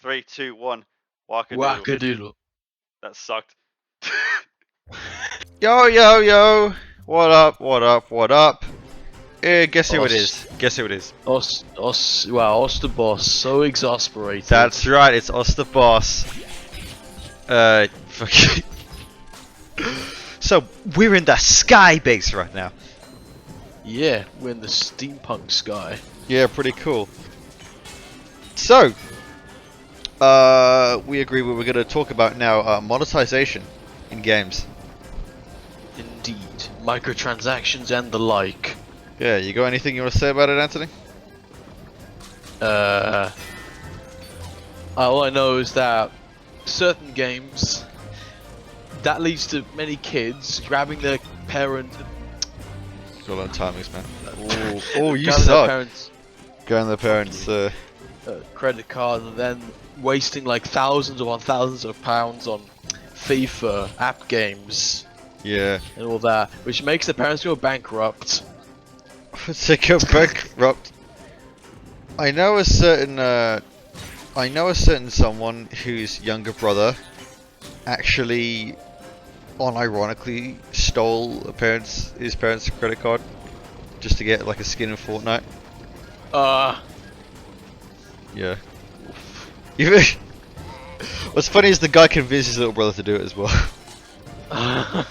3, 2, 1. Wacca Doodle. Wackadoodle. That sucked. Yo, yo, yo! What up, what up, what up? Guess who it is? Guess who it is? OscDaBoss, so exasperated. That's right, it's OscDaBoss. Fucking. So, we're in the sky base right now. Yeah, we're in the steampunk sky. Yeah, pretty cool. So, we agree what we're going to talk about now, monetization in games. Indeed. Microtransactions and the like. Yeah, you got anything you want to say about it, Anthony? All I know is that certain games, that leads to many kids grabbing their parent. Got on timings, man. Oh, you grabbing suck. their parents' Going to the parents, credit card and then wasting like thousands upon thousands of pounds on FIFA app games yeah. and all that, which makes the parents go bankrupt. They go bankrupt. I know a certain someone whose younger brother actually unironically stole his parents' credit card just to get like a skin in Fortnite. Yeah. What's funny is the guy convinced his little brother to do it as well.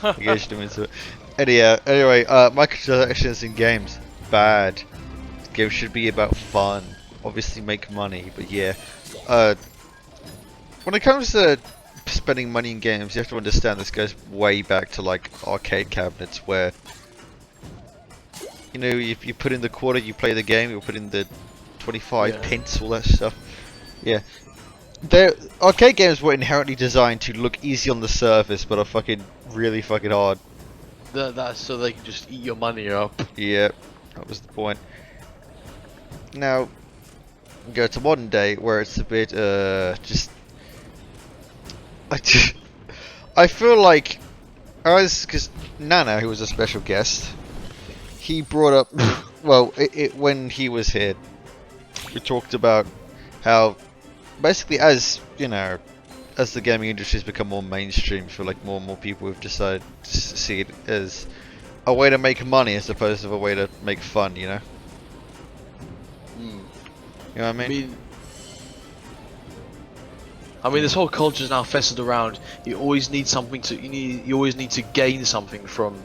Engaged him into it. Anyway, microtransactions in games, bad. Games should be about fun. Obviously make money, but yeah. When it comes to spending money in games, you have to understand this goes way back to like arcade cabinets where, you know, if you put in the quarter, you play the game, you put in the 25 pence, all that stuff. Yeah. Arcade games were inherently designed to look easy on the surface, but are fucking really fucking hard. That's so they can just eat your money up. Yeah, that was the point. Now, go to modern day where it's a bit just. I feel like because Nana, who was a special guest, he brought up well, when he was here, we talked about how basically, as you know, as the gaming industry has become more mainstream, I feel like more and more people have decided to see it as a way to make money as opposed to a way to make fun, you know? You know what I mean? I mean, this whole culture is now festered around. You always need something to. You always need to gain something from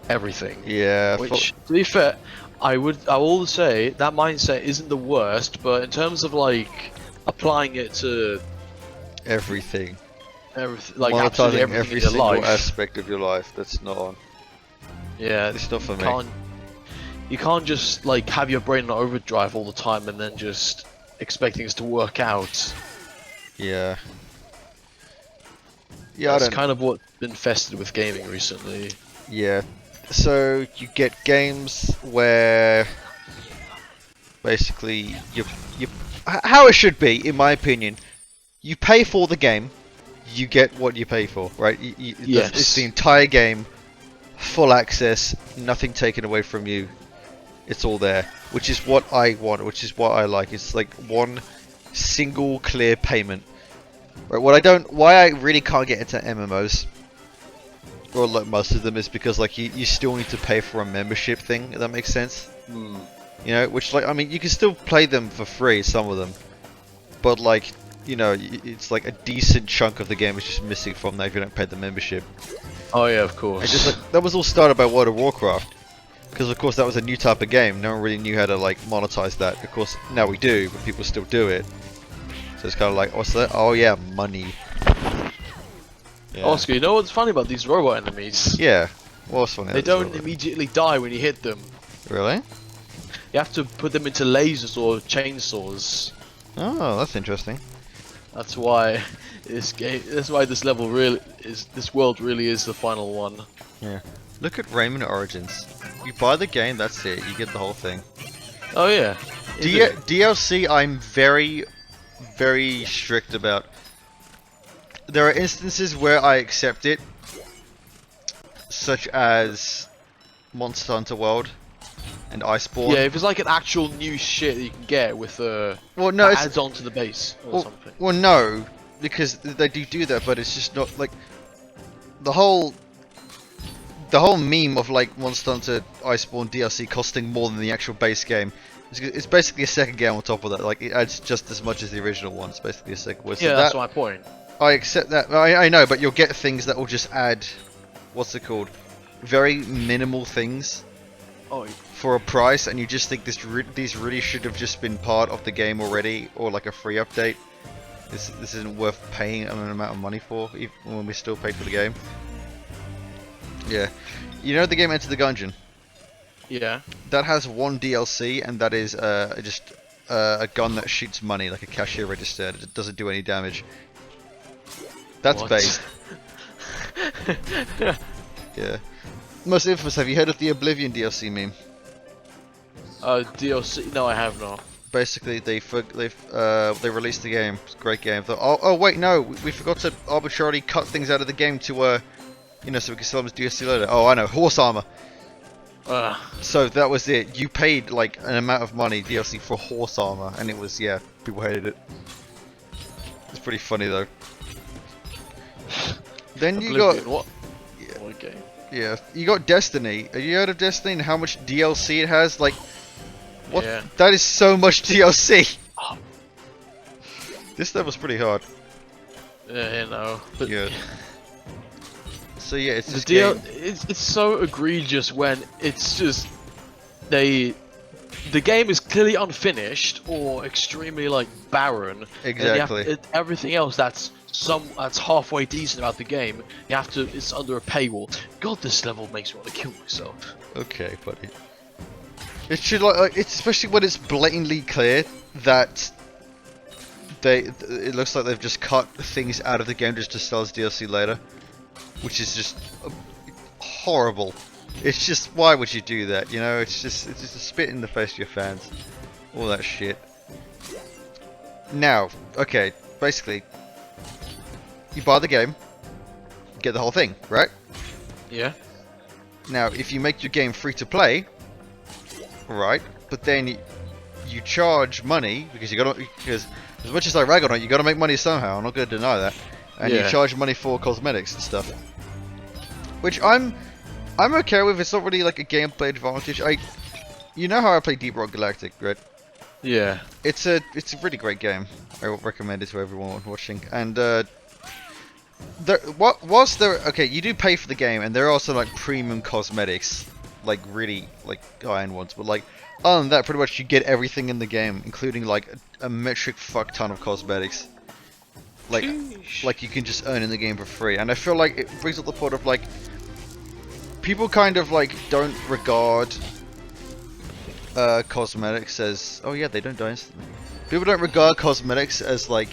everything. Yeah. Which, to be fair, I will say that mindset isn't the worst, but in terms of like applying it to everything, like absolutely everything every in your single life. aspect of your life, that's not on. Yeah, it's not for me. You can't just like have your brain on overdrive all the time and then just expect things to work out. Yeah. Yeah, that's kind of what's been festered with gaming recently. Yeah. So you get games where basically you how it should be, in my opinion. You pay for the game, you get what you pay for, right? Yes. It's the entire game, full access, nothing taken away from you. It's all there, which is what I want, which is what I like. It's like one single clear payment. Right? Why I really can't get into MMOs, or like most of them, is because like you still need to pay for a membership thing. If that makes sense. You know, which like I mean, you can still play them for free, some of them, but like you know, it's like a decent chunk of the game is just missing from that if you don't pay the membership. Oh yeah, of course. And just like that was all started by World of Warcraft, because of course that was a new type of game. No one really knew how to like monetize that. Of course now we do, but people still do it. So it's kind of like, what's that? Oh yeah, money. Yeah. Oscar, you know what's funny about these robot enemies? Yeah. What's funny? They don't immediately die when you hit them. Really? You have to put them into lasers or chainsaws. Oh, that's interesting. That's why That's why this level really is. This world really is the final one. Yeah. Look at Rayman Origins. You buy the game, that's it. You get the whole thing. Oh yeah. DLC, I'm very, very strict about. There are instances where I accept it, such as Monster Hunter World. and Iceborne. Yeah, if it's like an actual new shit that you can get with Well, no, that it's adds on to the base or something. well, no, because they do that, but it's just not like the whole meme of like Monster Hunter Iceborne DLC costing more than the actual base game. It's basically a second game on top of that. Like it adds just as much as the original one. It's basically a second. So Yeah, that's my point. I accept that. I know, but you'll get things that will just add, what's it called? Very minimal things Oh, for a price, and you just think these really should have just been part of the game already, or like a free update. This isn't worth paying an amount of money for, even when we still paid for the game. Yeah, you know the game Enter the Gungeon? yeah. That has one DLC, and that is just a gun that shoots money, like a cashier register. It doesn't do any damage. That's What? based. Yeah. Most infamous. Have you heard of the Oblivion DLC meme? DLC? No, I have not. Basically, they released the game. It's a great game. Thought, oh wait, no, we forgot to arbitrarily cut things out of the game to you know, so we can sell them as DLC later. Oh, I know, horse armor. So that was it. You paid like an amount of money DLC for horse armor, and it was, yeah, people hated it. It's pretty funny though. Then you Oblivion, got what? Yeah. What game? Yeah, you got Destiny. Have you heard of Destiny and how much DLC it has? Like, what? Yeah. That is so much DLC. Oh. This level's pretty hard. Yeah, you know. But Yeah. So yeah, it's the just DL, it's so egregious when it's just the game is clearly unfinished or extremely like barren. Exactly. And everything else that's halfway decent about the game, it's under a paywall. God, this level makes me want to kill myself. Okay, buddy. It should it's especially when it's blatantly clear that it looks like they've just cut things out of the game just to sell as DLC later, which is just horrible. It's just, why would you do that? You know, it's just a spit in the face of your fans, all that shit. Now, okay, basically, you buy the game, get the whole thing, right? Yeah. Now, if you make your game free to play, right, but then you charge money because because as much as I rag on it, you got to make money somehow. I'm not going to deny that. And you charge money for cosmetics and stuff, which I'm okay with. It's not really like a gameplay advantage. You know how I play Deep Rock Galactic, right? Yeah. It's a really great game. I would recommend it to everyone watching. And okay, you do pay for the game, and there are also like premium cosmetics, like really like high-end ones. But like other than that, pretty much you get everything in the game, including like a metric fuck ton of cosmetics. Like you can just earn in the game for free. And I feel like it brings up the point of like people kind of like don't regard cosmetics as, oh yeah, they don't die instantly. People don't regard cosmetics as like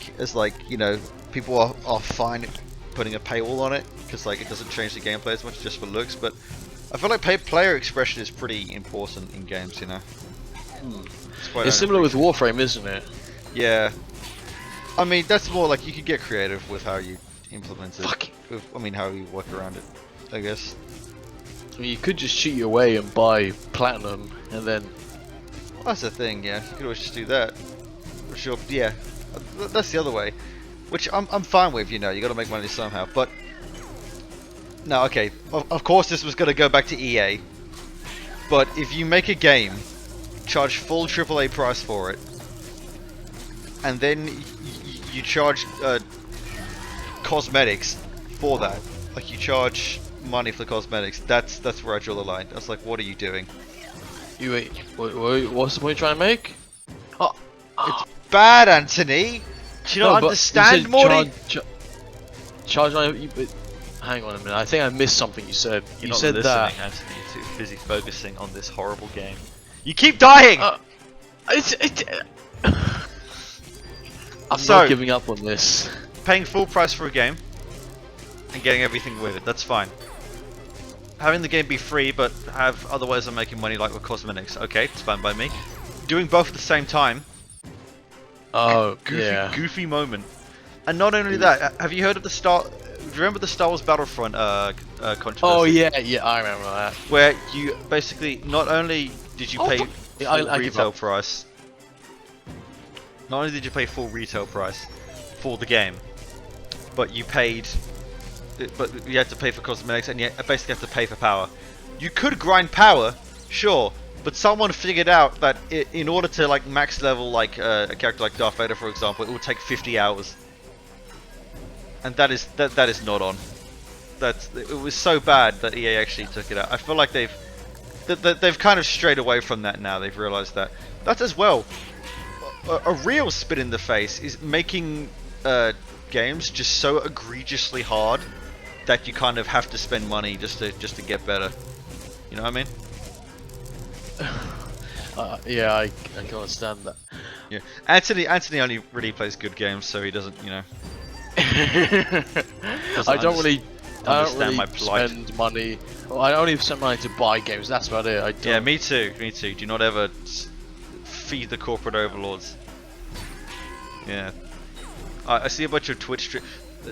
you know, people are fine putting a paywall on it because like it doesn't change the gameplay as much, just for looks. But I feel like player expression is pretty important in games, you know. It's similar with Warframe, isn't it? Yeah. I mean, that's more like you could get creative with how you implement it. Fuck. I mean, how you work around it, I guess. I mean, you could just cheat your way and buy platinum, and then. Well, that's the thing, yeah. You could always just do that. For sure, yeah. That's the other way, which I'm fine with. You know, you got to make money somehow. But no, okay. Of course, this was gonna go back to EA. But if you make a game, charge full AAA price for it, and then you charge cosmetics for that, like you charge money for cosmetics, that's where I draw the line. I was like, what are you doing? What's the point you're trying to make? It's bad, Anthony! Do you not understand, Morty? Charge money. Hang on a minute, I think I missed something you said. You're You not said listening, that. Anthony. You're too busy focusing on this horrible game. You keep dying! I'm So- not giving up on this. Paying full price for a game and getting everything with it, that's fine. Having the game be free but have other ways of making money, like with cosmetics, okay, it's fine by me. Doing both at the same time, Oh, goofy moment. And not only that, have you heard of do you remember the Star Wars Battlefront controversy? Oh yeah, I remember that. Where you basically not only did you Oh, pay fuck. full I give retail up. price. Not only did you pay full retail price for the game, but you paid, but you had to pay for cosmetics, and you basically have to pay for power. You could grind power, sure, but someone figured out that in order to like max level like a character like Darth Vader, for example, it would take 50 hours, and that is not on. It was so bad that EA actually took it out. I feel like they've kind of strayed away from that now. They've realized that. That's as well. A real spit in the face is making games just so egregiously hard that you kind of have to spend money just to get better. You know what I mean? Yeah, I can understand that. Yeah. Anthony only really plays good games, so he doesn't, you know. I don't really my plight. spend money. Well, I only spend money to buy games. That's about it. I don't. Yeah, me too. Me too. Do not ever feed the corporate overlords. Yeah. I see a bunch of Twitch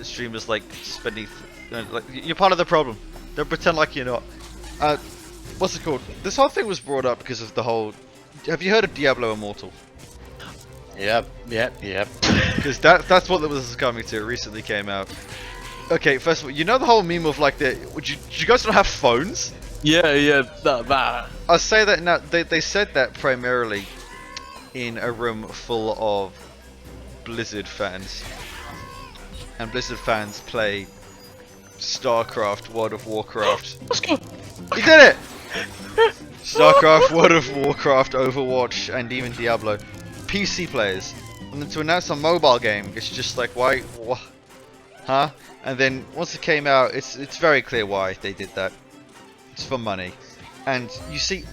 streamers like spending. Like, you're part of the problem. Don't pretend like you're not. What's it called? This whole thing was brought up because of the whole. Have you heard of Diablo Immortal? Yep. Because that's what was coming to. It recently came out. Okay, first of all, you know the whole meme of like the. Did you guys not have phones? Yeah. That. I'll say that now. They said that primarily in a room full of Blizzard fans, and Blizzard fans play StarCraft, World of Warcraft. Let's go. You did it! StarCraft, World of Warcraft, Overwatch, and even Diablo. PC players. And then to announce a mobile game, it's just like, why? Huh? And then once it came out, it's very clear why they did that. It's for money. And you see,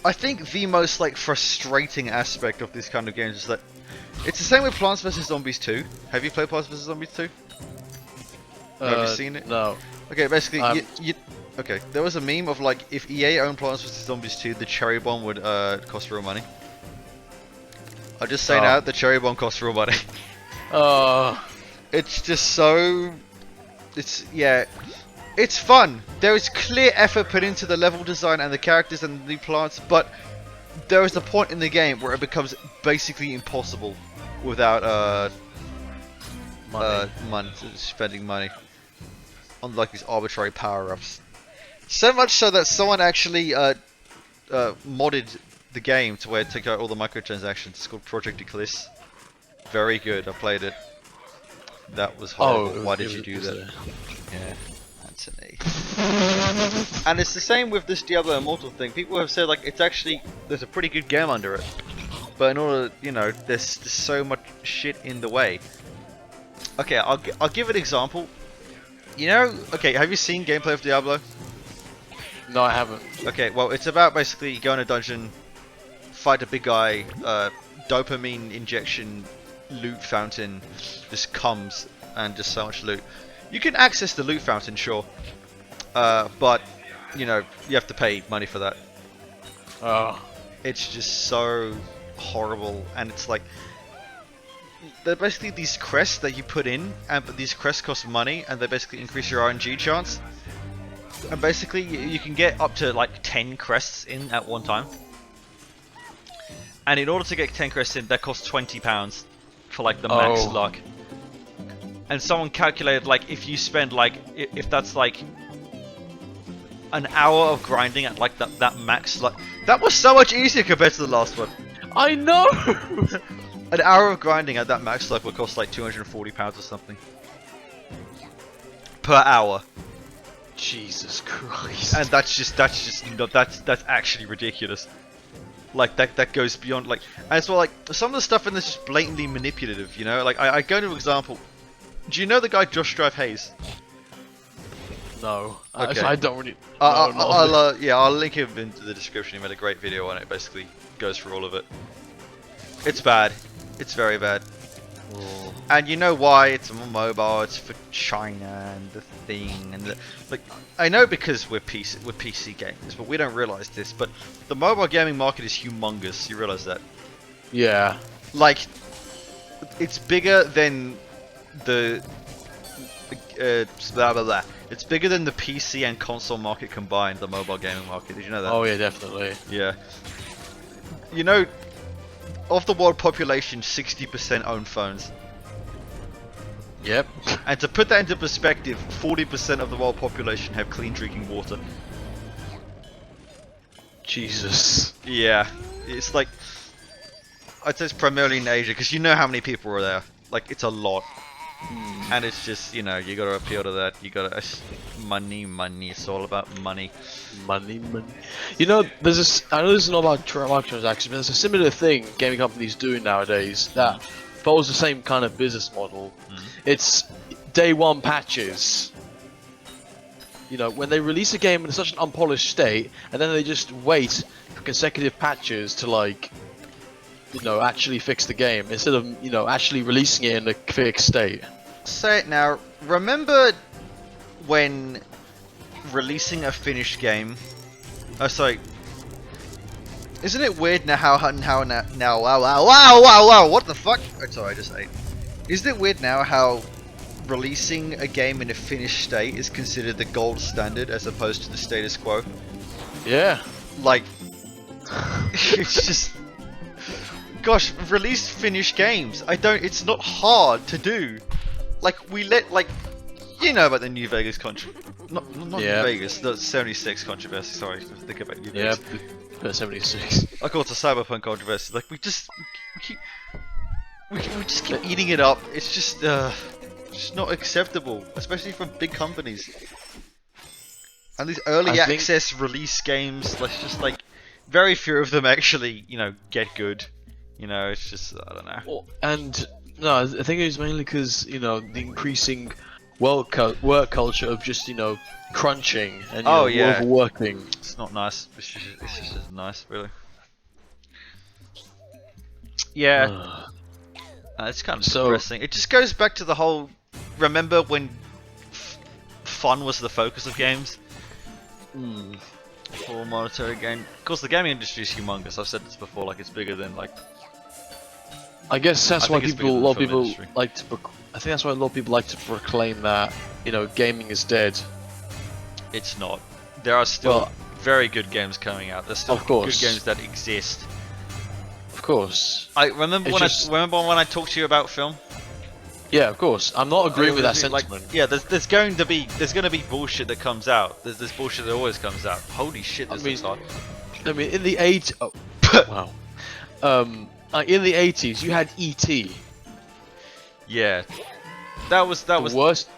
I think the most like frustrating aspect of this kind of games is that it's the same with Plants vs Zombies 2. Have you played Plants vs Zombies 2? Have you seen it? No. Okay, basically, okay, there was a meme of like, if EA owned Plants vs Zombies 2, the cherry bomb would cost real money. I'll just say now, the cherry bomb costs real money. It's just so... It's fun. There is clear effort put into the level design and the characters and the new plants, but there is a point in the game where it becomes basically impossible without spending money on like these arbitrary power-ups. So much so that someone actually modded the game to where it took out all the microtransactions. It's called Project Eclise. Very good. I played it. That was horrible. Why did you do that? Yeah, Anthony. And it's the same with this Diablo Immortal thing. People have said like it's actually there's a pretty good game under it, but in order, you know, there's so much shit in the way. Okay, I'll give an example. You know, okay, have you seen gameplay of Diablo? No, I haven't. Okay, well, it's about basically you go in a dungeon, fight a big guy, dopamine injection, loot fountain just comes, and just so much loot. You can access the loot fountain, sure, but you know you have to pay money for that. It's just so horrible, and it's like they're basically these crests that you put in, but these crests cost money, and they basically increase your RNG chance. And basically, you can get up to like 10 crests in at one time. And in order to get 10 crests in, that costs £20 for like the max luck. And someone calculated like if you spend like if that's like an hour of grinding at like that max luck, that was so much easier compared to the last one. I know. An hour of grinding at that max luck would cost like £240 or something per hour. Jesus Christ. And that's actually ridiculous. Like that goes beyond like, and it's well like some of the stuff in this is just blatantly manipulative, you know. Like I go to an example. Do you know the guy Josh Stryfe Hayes? No. Okay. I don't really. I'll link him into the description. He made a great video on it. Basically, goes through all of it. It's bad. It's very bad. And you know why? It's mobile. It's for China and the thing and the like. I know because we're PC gamers, but we don't realize this. But the mobile gaming market is humongous. You realize that? Yeah. Like, it's bigger than the blah blah blah. It's bigger than the PC and console market combined, the mobile gaming market. Did you know that? Oh yeah, definitely. Yeah. You know, of the world population, 60% own phones. Yep. And to put that into perspective, 40% of the world population have clean drinking water. Jesus. Yeah, it's like, I'd say it's primarily in Asia, because you know how many people are there. Like, it's a lot. And it's just, you know, you gotta appeal to that. You gotta, money, it's all about money. Money. You know, there's this. I know this is not about microtransactions, but there's a similar thing gaming companies do nowadays that follows the same kind of business model. It's day one patches. You know, when they release a game in such an unpolished state, and then they just wait for consecutive patches to, like, you know, actually fix the game instead of, you know, actually releasing it in a fixed state. Say it now. Remember when releasing a finished game? Oh, sorry. Isn't it weird now how wow, what the fuck? Oh, sorry, I just ate. Isn't it weird now how releasing a game in a finished state is considered the gold standard as opposed to the status quo? Yeah. Like, it's just, gosh, release finished games. It's not hard to do. Like, you know about the New Vegas not Yeah. New Vegas, the 76 controversy. Sorry, think about New Vegas. Yeah, 76. I call it the Cyberpunk controversy. Like, we just keep eating it up. It's just not acceptable, especially from big companies. And these early access release games, let's just like, very few of them actually, you know, get good. You know, it's just, I don't know. Well, and no, I think it was mainly because, you know, the increasing work culture of just, you know, crunching and, you know, overworking. It's not nice. It's just nice, really. Yeah. It's kind of depressing. It just goes back to the whole, remember when fun was the focus of games? Full monetary gain. Of course, the gaming industry is humongous. I've said this before, like, it's bigger than, like, I guess that's why a lot of people like to. I think that's why a lot of people like to proclaim that, you know, gaming is dead. It's not. There are still very good games coming out. There's still good games that exist. Of course. I remember when I talked to you about film. Yeah, of course. I'm not agreeing with that sentiment. Like, yeah, there's going to be bullshit that comes out. There's bullshit that always comes out. Holy shit, this looks hard. I mean, in the wow. In the 80s, you had E.T. Yeah, that was the worst.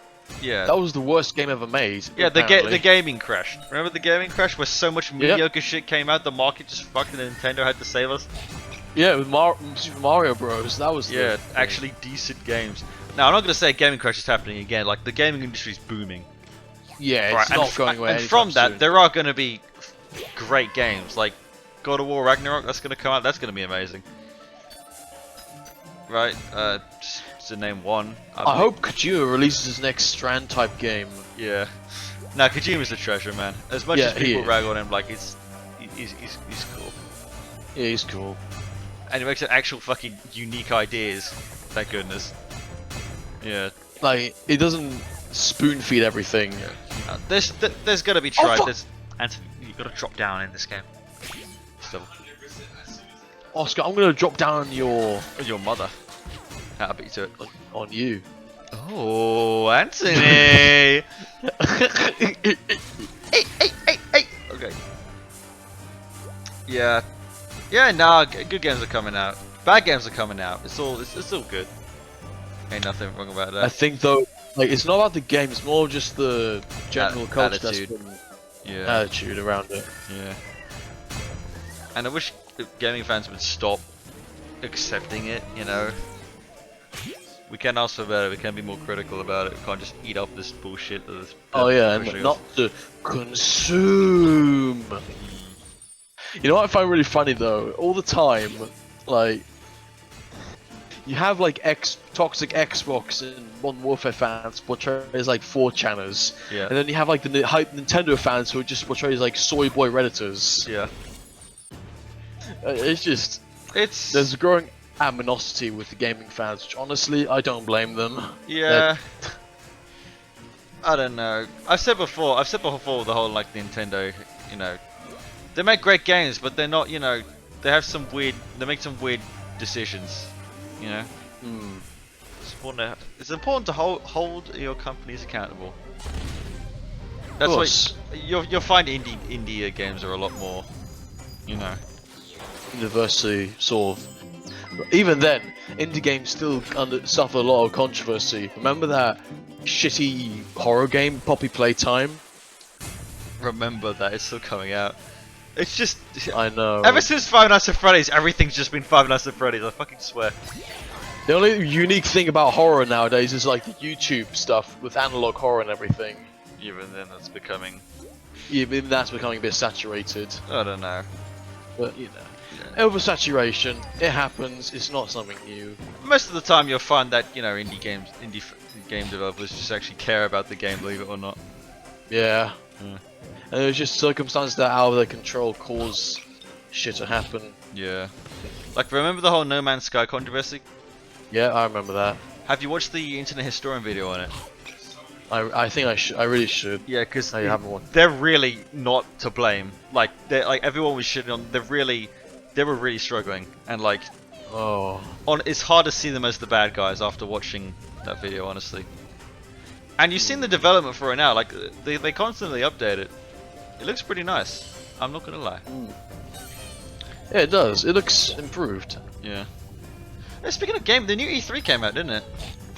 Yeah, that was the worst game ever made. Yeah, the gaming crash. Remember the gaming crash, where so much mediocre shit came out, the market just fucked, and Nintendo had to save us. Yeah, with Super Mario Bros. That was actually decent games. Now I'm not gonna say gaming crash is happening again. Like, the gaming industry's booming. Yeah, it's not going away. And from that, there are gonna be great games like God of War Ragnarok. That's gonna come out. That's gonna be amazing. Right, just to name one. I hope Kojima releases his next Strand type game. Yeah. Nah, Kojima's a treasure, man. As much as people rag on him, like, he's cool. Yeah, he's cool. And he makes an actual fucking unique ideas. Thank goodness. Yeah. Like, he doesn't spoon feed everything. Yeah. There's gotta be Anthony, you gotta drop down in this game. So. Oscar, I'm gonna drop down on your mother. I'll beat you to it. On you. Oh, Anthony! Hey! Okay. Yeah. Yeah, nah, good games are coming out. Bad games are coming out. It's all good. Ain't nothing wrong about that. I think though, like, it's not about the game, it's more just the general culture that's been attitude around it. Yeah. And I wish gaming fans would stop accepting it, you know. We can ask for better, we can be more critical about it, we can't just eat up this bullshit that is and not to consume. You know what I find really funny though? All the time, like, you have like toxic Xbox and Modern Warfare fans portray as like 4chaners, and then you have like the hype Nintendo fans who are just portrayed as like soy boy redditors. Yeah. There's a growing animosity with the gaming fans, which honestly I don't blame them. Yeah. I don't know. I've said before the whole like Nintendo, you know, they make great games, but they're not, you know, they make some weird decisions, you know. It's important to hold your companies accountable. That's why you'll find indie games are a lot more, you know, University sort of. Even then, indie games still suffer a lot of controversy. Remember that shitty horror game, Poppy Playtime? remember that it's still coming out. It's just, I know. ever since Five Nights at Freddy's, everything's just been Five Nights at Freddy's. I fucking swear. The only unique thing about horror nowadays is like the YouTube stuff with analog horror and everything. Even then, that's becoming. Even that's becoming a bit saturated. I don't know. But you know, oversaturation. It happens. It's not something new. Most of the time, you'll find that, you know, indie game developers just actually care about the game, believe it or not. Yeah. Yeah. And there's just circumstances that are out of their control cause shit to happen. Yeah. Like, remember the whole No Man's Sky controversy? Yeah, I remember that. Have you watched the Internet Historian video on it? I think I should. I really should. Yeah, because No, you haven't watched. they're really not to blame. Like, everyone was shitting on. They were really struggling, and like, Oh. it's hard to see them as the bad guys after watching that video, honestly. And you've seen the development for it now. Like, they constantly update it. It looks pretty nice. I'm not gonna lie. Yeah, it does. It looks improved. Yeah. Hey, speaking of game, the new E3 came out, didn't it?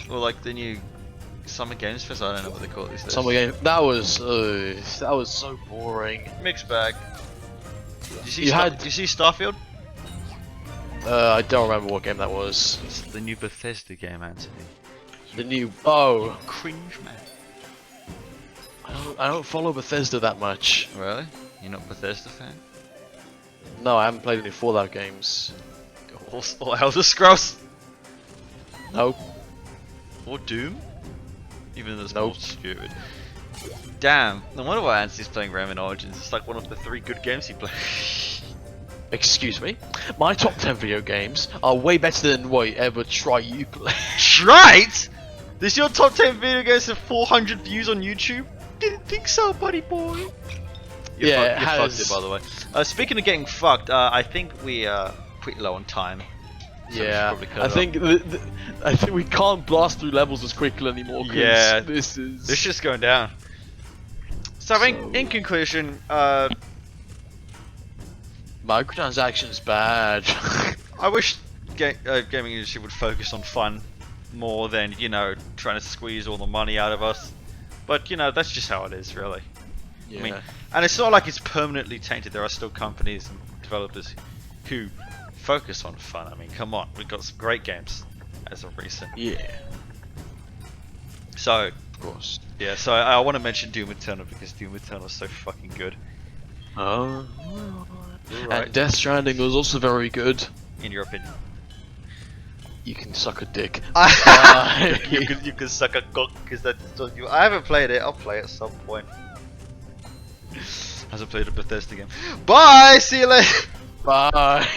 Or like the new Summer Games Fest. I don't know what they call it these days. Summer game. That was so boring. Mixed bag. Did you see, did you see Starfield? I don't remember what game that was. It's the new Bethesda game, Anthony. The new. Oh. Cringe, man. I don't follow Bethesda that much. Really? You're not a Bethesda fan? No, I haven't played any Fallout games. Or Elder Scrolls? Nope. Or Doom? Even though it's Nope. more stupid. Damn, no wonder why Anthony's playing Rayman Origins. It's like one of the 3 good games he plays. Excuse me? My top 10 video games are way better than what you ever try you play. Right? This your top 10 video games have 400 views on YouTube? Didn't think so, buddy boy. You're Yeah, it fucked has. it, by the way. Speaking of getting fucked, I think we are pretty low on time. So we should Yeah, probably cut I it think I think we can't blast through levels as quickly anymore. 'Cause Yeah. this is. This shit's going down. So, in conclusion, Microtransactions bad. I wish gaming industry would focus on fun more than, you know, trying to squeeze all the money out of us. But, you know, that's just how it is, really. Yeah. I mean, and it's not like it's permanently tainted. There are still companies and developers who focus on fun. I mean, come on, we've got some great games as of recent. Yeah. So, Of course. yeah, so I want to mention Doom Eternal because Doom Eternal is so fucking good. Oh. Right. And Death Stranding was also very good. In your opinion. You can suck a dick. You can suck a cock because that's what you. I haven't played it. I'll play it at some point. Hasn't played a Bethesda game. Bye. See you later. Bye.